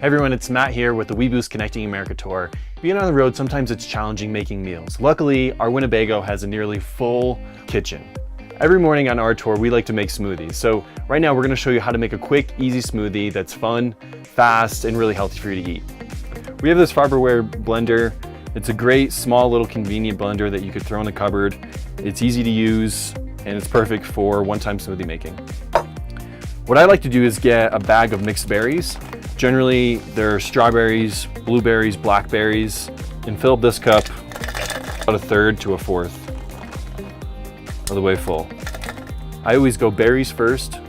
Hey everyone, it's Matt here with the weBoost Connecting America tour. Being on the road, sometimes it's challenging making meals. Luckily, our Winnebago has a nearly full kitchen. Every morning on our tour, we like to make smoothies. So right now we're gonna show you how to make a quick, easy smoothie that's fun, fast, and really healthy for you to eat. We have this Farberware Blender. It's a great, small, little convenient blender that you could throw in the cupboard. It's easy to use, and it's perfect for one-time smoothie making. What I like to do is get a bag of mixed berries. Generally, they're strawberries, blueberries, blackberries, and fill up this cup about a third to a fourth of the way full. I always go berries first.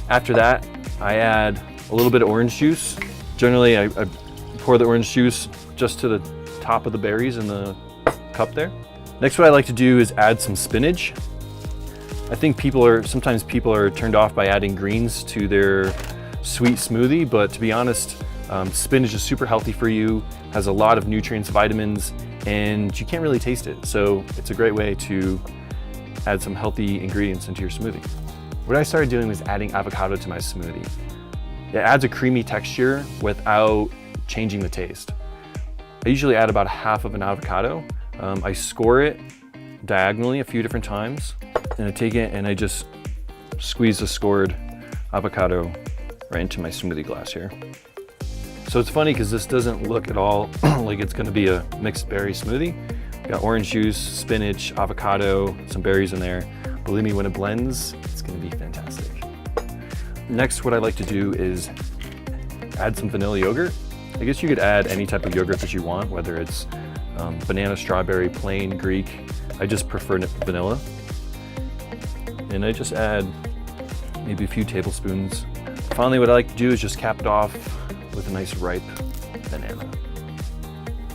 After that, I add a little bit of orange juice. Generally, I pour the orange juice just to the top of the berries in the cup there. Next, what I like to do is add some spinach. I think sometimes people are turned off by adding greens to their sweet smoothie, but to be honest, spinach is super healthy for you, has a lot of nutrients, vitamins, and you can't really taste it. So it's a great way to add some healthy ingredients into your smoothie. What I started doing was adding avocado to my smoothie. It adds a creamy texture without changing the taste. I usually add about half of an avocado. I score it diagonally a few different times, and I take it and I just squeeze the scored avocado right into my smoothie glass here. So it's funny because this doesn't look at all like it's gonna be a mixed berry smoothie. Got orange juice, spinach, avocado, some berries in there. Believe me, when it blends, it's gonna be fantastic. Next, what I like to do is add some vanilla yogurt. I guess you could add any type of yogurt that you want, whether it's banana, strawberry, plain, Greek. I just prefer vanilla. And I just add maybe a few tablespoons. Finally, what I like to do is just cap it off with a nice ripe banana.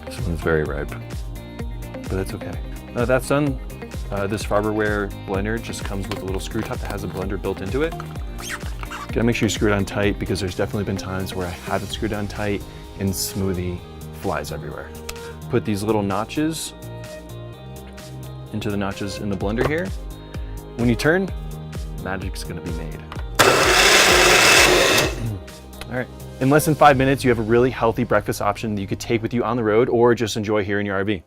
This one's very ripe, but that's okay. Now that that's done, this Farberware blender just comes with a little screw top that has a blender built into it. Gotta make sure you screw it on tight because there's definitely been times where I haven't screwed on tight and smoothie flies everywhere. Put these little notches into the notches in the blender here. When you turn, magic's gonna be made. All right, in less than 5 minutes, you have a really healthy breakfast option that you could take with you on the road or just enjoy here in your RV.